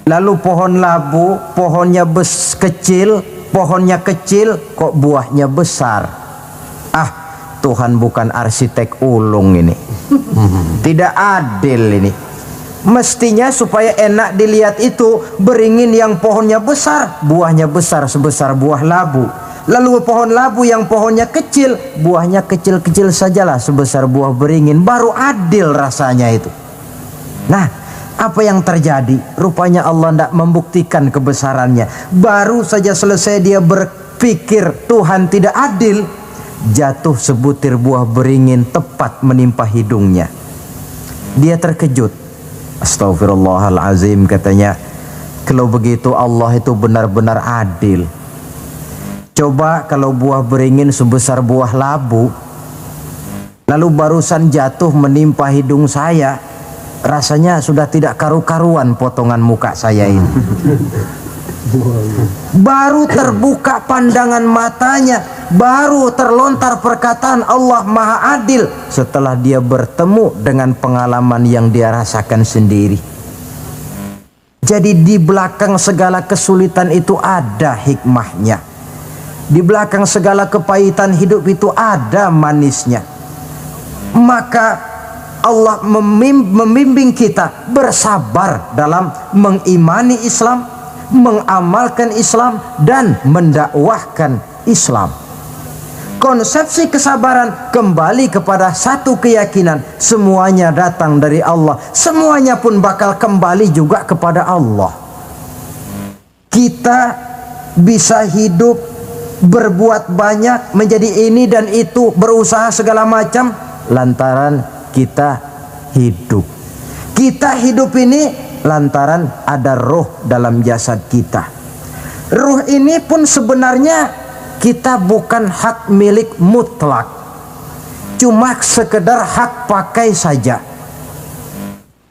Lalu pohon labu pohonnya kecil, pohonnya kecil, kok buahnya besar. Ah, Tuhan bukan arsitek ulung ini. Tidak adil ini. Mestinya supaya enak dilihat itu, beringin yang pohonnya besar, buahnya besar sebesar buah labu. Lalu pohon labu yang pohonnya kecil, buahnya kecil-kecil sajalah sebesar buah beringin. Baru adil rasanya itu. Nah, apa yang terjadi? Rupanya Allah tidak membuktikan kebesarannya. Baru saja selesai dia berpikir Tuhan tidak adil, jatuh sebutir buah beringin tepat menimpa hidungnya. Dia terkejut. Astagfirullahalazim, katanya. Kalau begitu Allah itu benar-benar adil. Coba kalau buah beringin sebesar buah labu, lalu barusan jatuh menimpa hidung saya, rasanya sudah tidak karu-karuan potongan muka saya ini. Baru terbuka pandangan matanya, baru terlontar perkataan Allah Maha Adil setelah dia bertemu dengan pengalaman yang dia rasakan sendiri. Jadi di belakang segala kesulitan itu ada hikmahnya. Di belakang segala kepahitan hidup itu ada manisnya. Maka Allah membimbing kita bersabar dalam mengimani Islam, mengamalkan Islam, dan mendakwahkan Islam. Konsepsi kesabaran kembali kepada satu keyakinan, semuanya datang dari Allah, semuanya pun bakal kembali juga kepada Allah. Kita bisa hidup, berbuat banyak, menjadi ini dan itu, berusaha segala macam lantaran kita hidup. Kita hidup ini lantaran ada roh dalam jasad kita. Roh ini pun sebenarnya kita bukan hak milik mutlak, cuma sekedar hak pakai saja.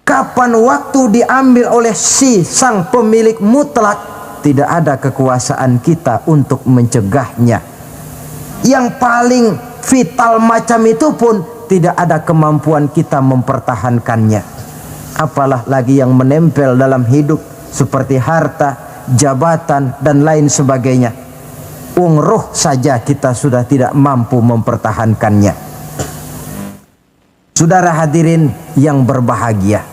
Kapan waktu diambil oleh si sang pemilik mutlak, tidak ada kekuasaan kita untuk mencegahnya. Yang paling vital macam itu pun tidak ada kemampuan kita mempertahankannya. Apalah lagi yang menempel dalam hidup seperti harta, jabatan dan lain sebagainya. Roh saja kita sudah tidak mampu mempertahankannya. Saudara hadirin yang berbahagia,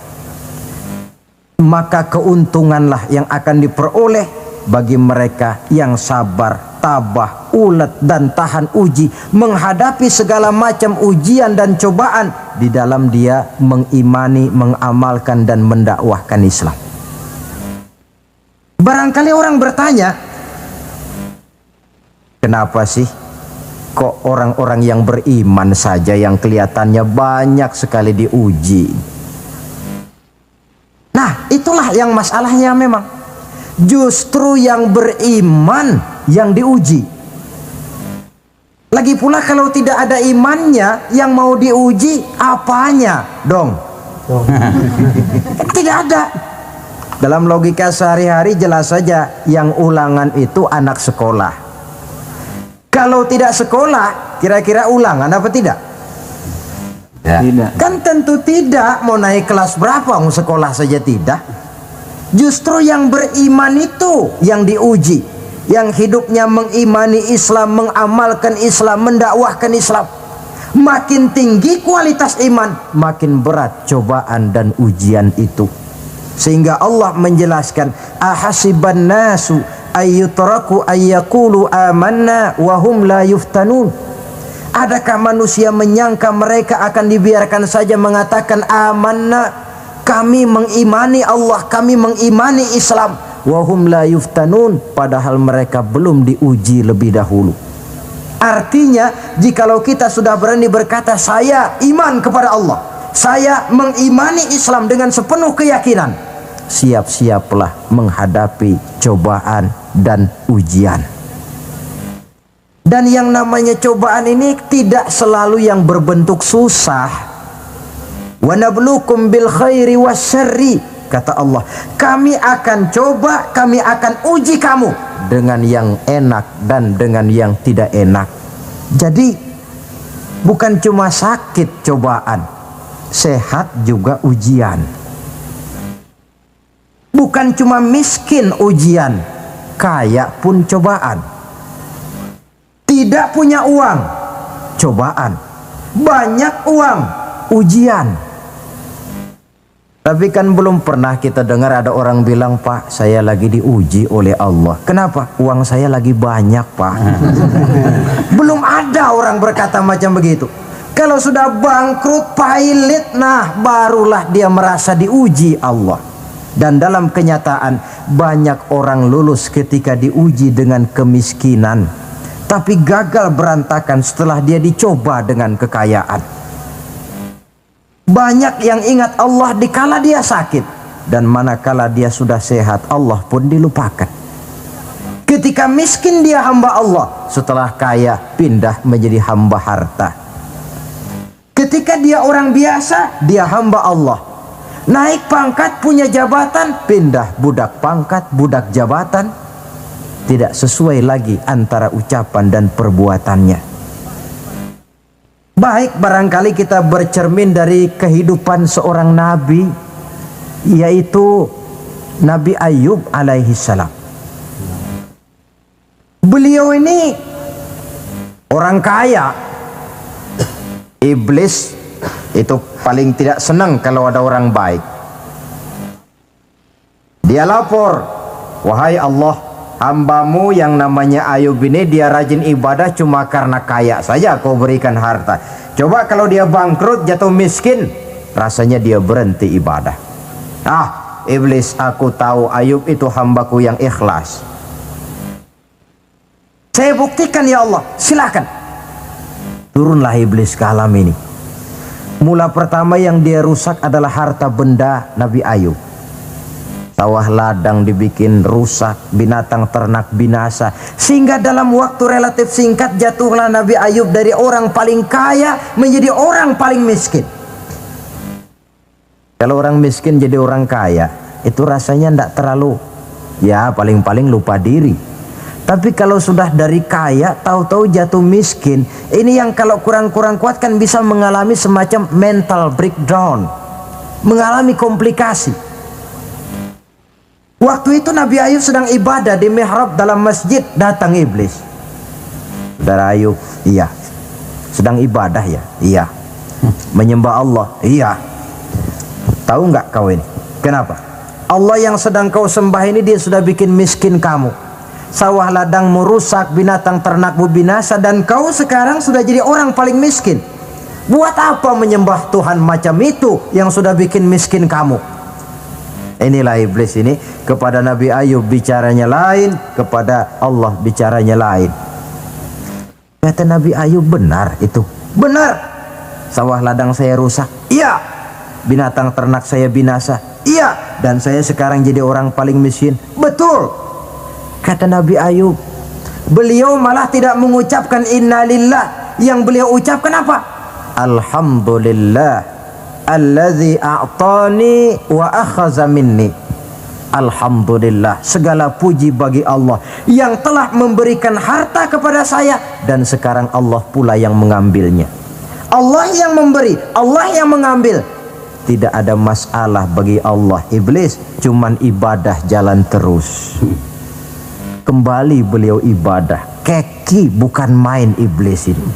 maka keuntunganlah yang akan diperoleh bagi mereka yang sabar, tabah, ulet dan tahan uji menghadapi segala macam ujian dan cobaan di dalam dia mengimani, mengamalkan dan mendakwahkan Islam. Barangkali orang bertanya, kenapa sih kok orang-orang yang beriman saja yang kelihatannya banyak sekali diuji? Nah, itulah yang masalahnya memang. Justru yang beriman yang diuji. Lagi pula kalau tidak ada imannya, yang mau diuji apanya dong? Tidak ada. Dalam logika sehari-hari jelas saja yang ulangan itu anak sekolah. Kalau tidak sekolah, kira-kira ulangan apa tidak? Ya. Tidak. Kan tentu tidak. Mau naik kelas berapa? Mau sekolah saja tidak. Justru yang beriman itu yang diuji, yang hidupnya mengimani Islam, mengamalkan Islam, mendakwahkan Islam. Makin tinggi kualitas iman, makin berat cobaan dan ujian itu. Sehingga Allah menjelaskan, ahasiban nasu ayyutraku ayyakulu amanna wahum la yuftanun. Adakah manusia menyangka mereka akan dibiarkan saja mengatakan amanna, kami mengimani Allah, kami mengimani Islam, wahum la yuftanun, padahal mereka belum diuji lebih dahulu. Artinya, jikalau kita sudah berani berkata saya iman kepada Allah, saya mengimani Islam dengan sepenuh keyakinan, siap-siaplah menghadapi cobaan dan ujian. Dan yang namanya cobaan ini tidak selalu yang berbentuk susah. Wa nabluukum bil khairi wasyarri, kata Allah, kami akan coba, kami akan uji kamu dengan yang enak dan dengan yang tidak enak. Jadi bukan cuma sakit cobaan, sehat juga ujian. Bukan cuma miskin ujian, kaya pun cobaan. Tidak punya uang, cobaan. Banyak uang, ujian. Tapi kan belum pernah kita dengar ada orang bilang, Pak, saya lagi diuji oleh Allah. Kenapa? Uang saya lagi banyak, Pak. Belum ada orang berkata macam begitu. Kalau sudah bangkrut, pailit, nah barulah dia merasa diuji Allah. Dan dalam kenyataan banyak orang lulus ketika diuji dengan kemiskinan, tapi gagal berantakan setelah dia dicoba dengan kekayaan. Banyak yang ingat Allah dikala dia sakit, dan manakala dia sudah sehat Allah pun dilupakan. Ketika miskin dia hamba Allah, setelah kaya pindah menjadi hamba harta. Ketika dia orang biasa, dia hamba Allah. Naik pangkat, punya jabatan, pindah budak pangkat, budak jabatan. Tidak sesuai lagi antara ucapan dan perbuatannya. Baik, barangkali kita bercermin dari kehidupan seorang nabi, yaitu Nabi Ayub alaihi salam. Beliau ini orang kaya. Iblis itu paling tidak senang kalau ada orang baik. Dia lapor, wahai Allah, hambamu yang namanya Ayub ini dia rajin ibadah cuma karena kaya saja kau berikan harta. Coba kalau dia bangkrut, jatuh miskin, rasanya dia berhenti ibadah. Ah, iblis, aku tahu Ayub itu hambaku yang ikhlas. Saya buktikan ya Allah, silakan. Turunlah iblis ke alam ini. Mula pertama yang dia rusak adalah harta benda Nabi Ayub. Sawah ladang dibikin rusak, binatang ternak binasa, sehingga dalam waktu relatif singkat jatuhlah Nabi Ayub dari orang paling kaya menjadi orang paling miskin. Kalau orang miskin jadi orang kaya, itu rasanya tidak terlalu, ya paling-paling lupa diri. Tapi kalau sudah dari kaya, tahu-tahu jatuh miskin, ini yang kalau kurang-kurang kuat kan bisa mengalami semacam mental breakdown, mengalami komplikasi. Waktu itu Nabi Ayub sedang ibadah di mihrab dalam masjid, datang iblis. Saudara Ayub, iya. Sedang ibadah ya? Iya. Menyembah Allah? Iya. Tahu nggak kau ini? Kenapa? Allah yang sedang kau sembah ini dia sudah bikin miskin kamu. Sawah ladangmu rusak, binatang ternakmu binasa, dan kau sekarang sudah jadi orang paling miskin. Buat apa menyembah Tuhan macam itu yang sudah bikin miskin kamu? Inilah iblis ini, kepada Nabi Ayub bicaranya lain, kepada Allah bicaranya lain. Kata Nabi Ayub, benar itu. Benar. Sawah ladang saya rusak. Iya. Binatang ternak saya binasa. Iya. Dan saya sekarang jadi orang paling miskin. Betul. Kata Nabi Ayub, beliau malah tidak mengucapkan innalillah. Yang beliau ucapkan apa? Alhamdulillah alladzi a'tani wa akhaza minni. Alhamdulillah, segala puji bagi Allah yang telah memberikan harta kepada saya dan sekarang Allah pula yang mengambilnya. Allah yang memberi, Allah yang mengambil. Tidak ada masalah bagi Allah. Iblis cuman ibadah jalan terus. Kembali beliau ibadah. Keki bukan main iblis ini.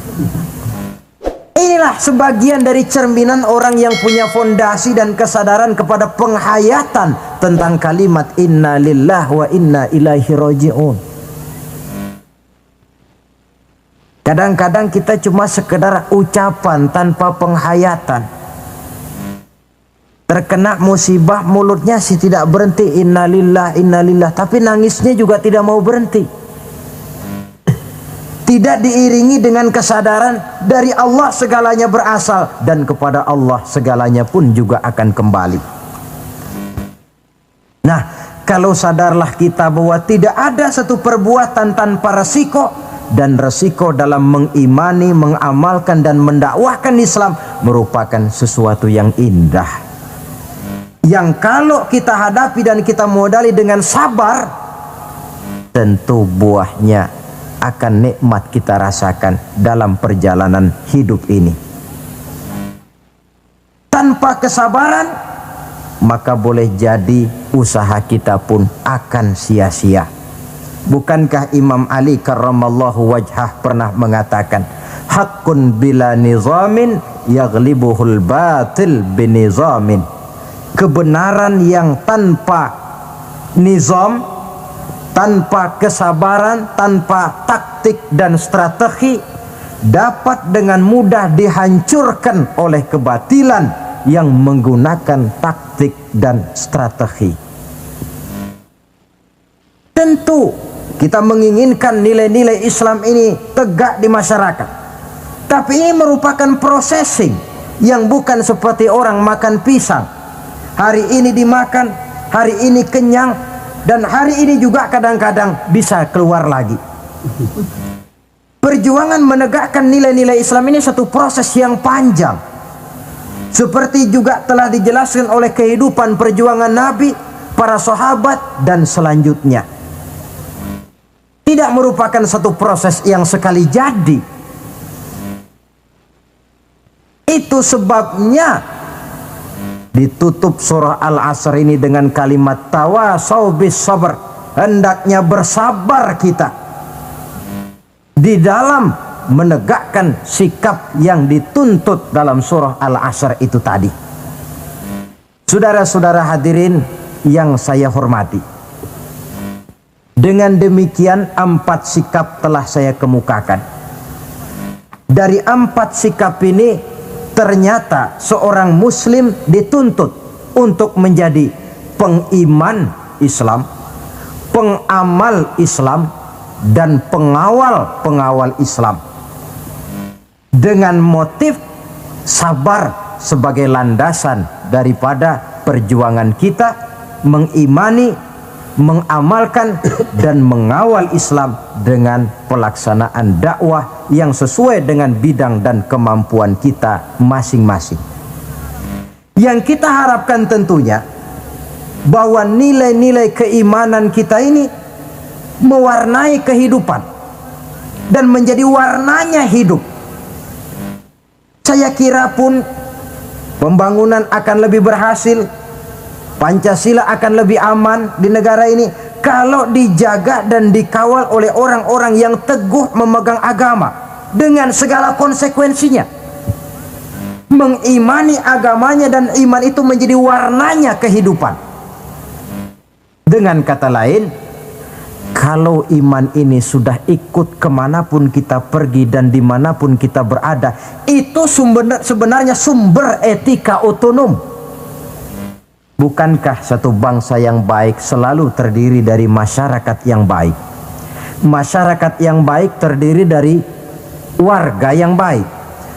Inilah sebagian dari cerminan orang yang punya fondasi dan kesadaran kepada penghayatan tentang kalimat inna lillahi wa inna ilaihi raji'un. Kadang-kadang kita cuma sekedar ucapan tanpa penghayatan. Terkena musibah, mulutnya sih tidak berhenti innalillah innalillah, tapi nangisnya juga tidak mau berhenti. Tidak diiringi dengan kesadaran dari Allah segalanya berasal dan kepada Allah segalanya pun juga akan kembali. Nah, kalau sadarlah kita bahwa tidak ada satu perbuatan tanpa resiko, dan resiko dalam mengimani, mengamalkan dan mendakwahkan Islam merupakan sesuatu yang indah. Yang kalau kita hadapi dan kita modali dengan sabar, tentu buahnya akan nikmat kita rasakan dalam perjalanan hidup ini. Tanpa kesabaran, maka boleh jadi usaha kita pun akan sia-sia. Bukankah Imam Ali karramallahu wajhah pernah mengatakan, haqqun bila nizamin yaghlibuhul batil binizamin. Kebenaran yang tanpa nizam, tanpa kesabaran, tanpa taktik dan strategi dapat dengan mudah dihancurkan oleh kebatilan yang menggunakan taktik dan strategi. Tentu kita menginginkan nilai-nilai Islam ini tegak di masyarakat, tapi ini merupakan processing yang bukan seperti orang makan pisang. Hari ini dimakan, hari ini kenyang, dan hari ini juga kadang-kadang bisa keluar lagi. Perjuangan menegakkan nilai-nilai Islam ini satu proses yang panjang. Seperti juga telah dijelaskan oleh kehidupan perjuangan Nabi, para sahabat, dan selanjutnya. Tidak merupakan satu proses yang sekali jadi. Itu sebabnya ditutup surah Al-Asr ini dengan kalimat tawasau bis sabr. Hendaknya bersabar kita di dalam menegakkan sikap yang dituntut dalam surah Al-Asr itu tadi. Saudara-saudara hadirin yang saya hormati, dengan demikian 4 sikap telah saya kemukakan. Dari 4 sikap ini ternyata seorang muslim dituntut untuk menjadi pengiman Islam, pengamal Islam, dan pengawal Islam, dengan motif sabar sebagai landasan daripada perjuangan kita mengimani, mengamalkan dan mengawal Islam dengan pelaksanaan dakwah yang sesuai dengan bidang dan kemampuan kita masing-masing. Yang kita harapkan tentunya bahwa nilai-nilai keimanan kita ini mewarnai kehidupan dan menjadi warnanya hidup. Saya kira pun pembangunan akan lebih berhasil, Pancasila akan lebih aman di negara ini kalau dijaga dan dikawal oleh orang-orang yang teguh memegang agama dengan segala konsekuensinya. Mengimani agamanya dan iman itu menjadi warnanya kehidupan. Dengan kata lain, kalau iman ini sudah ikut kemanapun kita pergi dan dimanapun kita berada, itu sebenarnya sumber etika otonom. Bukankah satu bangsa yang baik selalu terdiri dari masyarakat yang baik? Masyarakat yang baik terdiri dari warga yang baik.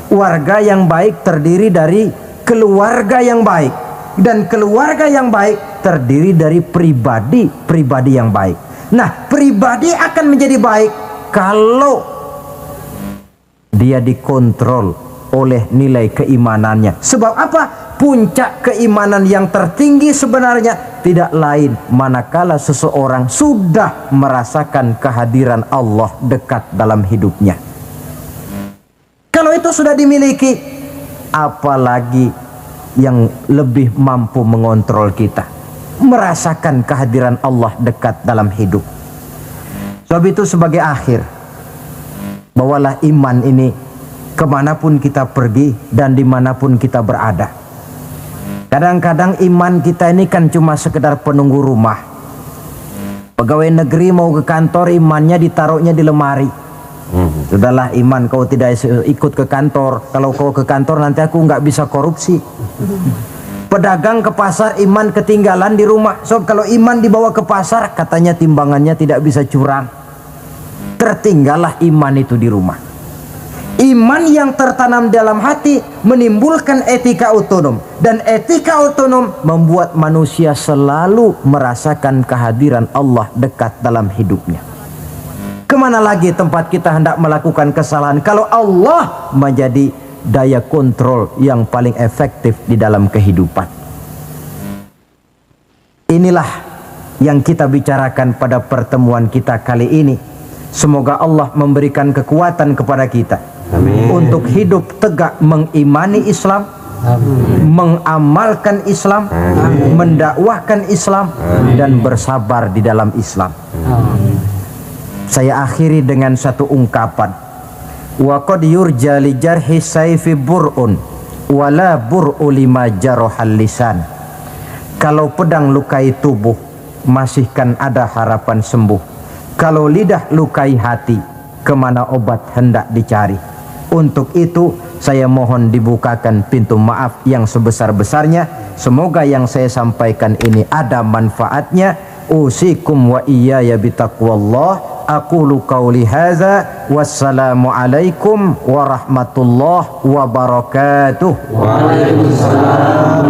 Warga yang baik terdiri dari keluarga yang baik. Dan keluarga yang baik terdiri dari pribadi yang baik. Nah, pribadi akan menjadi baik kalau dia dikontrol oleh nilai keimanannya. Sebab apa? Puncak keimanan yang tertinggi sebenarnya tidak lain manakala seseorang sudah merasakan kehadiran Allah dekat dalam hidupnya. Kalau itu sudah dimiliki, apalagi yang lebih mampu mengontrol kita, merasakan kehadiran Allah dekat dalam hidup. Sebab itu sebagai akhir, bawalah iman ini kemanapun kita pergi dan dimanapun kita berada. Kadang-kadang iman kita ini kan cuma sekedar penunggu rumah. Pegawai negeri mau ke kantor, imannya ditaruhnya di lemari. Sudahlah iman, kau tidak ikut ke kantor. Kalau kau ke kantor nanti aku nggak bisa korupsi. Pedagang ke pasar, iman ketinggalan di rumah. So kalau iman dibawa ke pasar, katanya timbangannya tidak bisa curang. Tertinggallah iman itu di rumah. Iman yang tertanam dalam hati menimbulkan etika otonom. Dan etika otonom membuat manusia selalu merasakan kehadiran Allah dekat dalam hidupnya. Kemana lagi tempat kita hendak melakukan kesalahan kalau Allah menjadi daya kontrol yang paling efektif di dalam kehidupan. Inilah yang kita bicarakan pada pertemuan kita kali ini. Semoga Allah memberikan kekuatan kepada kita. Amin. Untuk hidup tegak mengimani Islam, mengamalkan Islam, mendakwahkan Islam, dan bersabar di dalam Islam. Saya akhiri dengan satu ungkapan. Wa qad yurja li jarhi sayfi bur'un wala bur'u lima jarahal lisan. Kalau pedang lukai tubuh, masihkan ada harapan sembuh. Kalau lidah lukai hati, kemana obat hendak dicari. Untuk itu saya mohon dibukakan pintu maaf yang sebesar-besarnya. Semoga yang saya sampaikan ini ada manfaatnya. Usikum wa iyaya bitaqwallah. Aqulu qawli hadza. Wassalamu alaikum warahmatullahi wabarakatuh. Waalaikumsalam.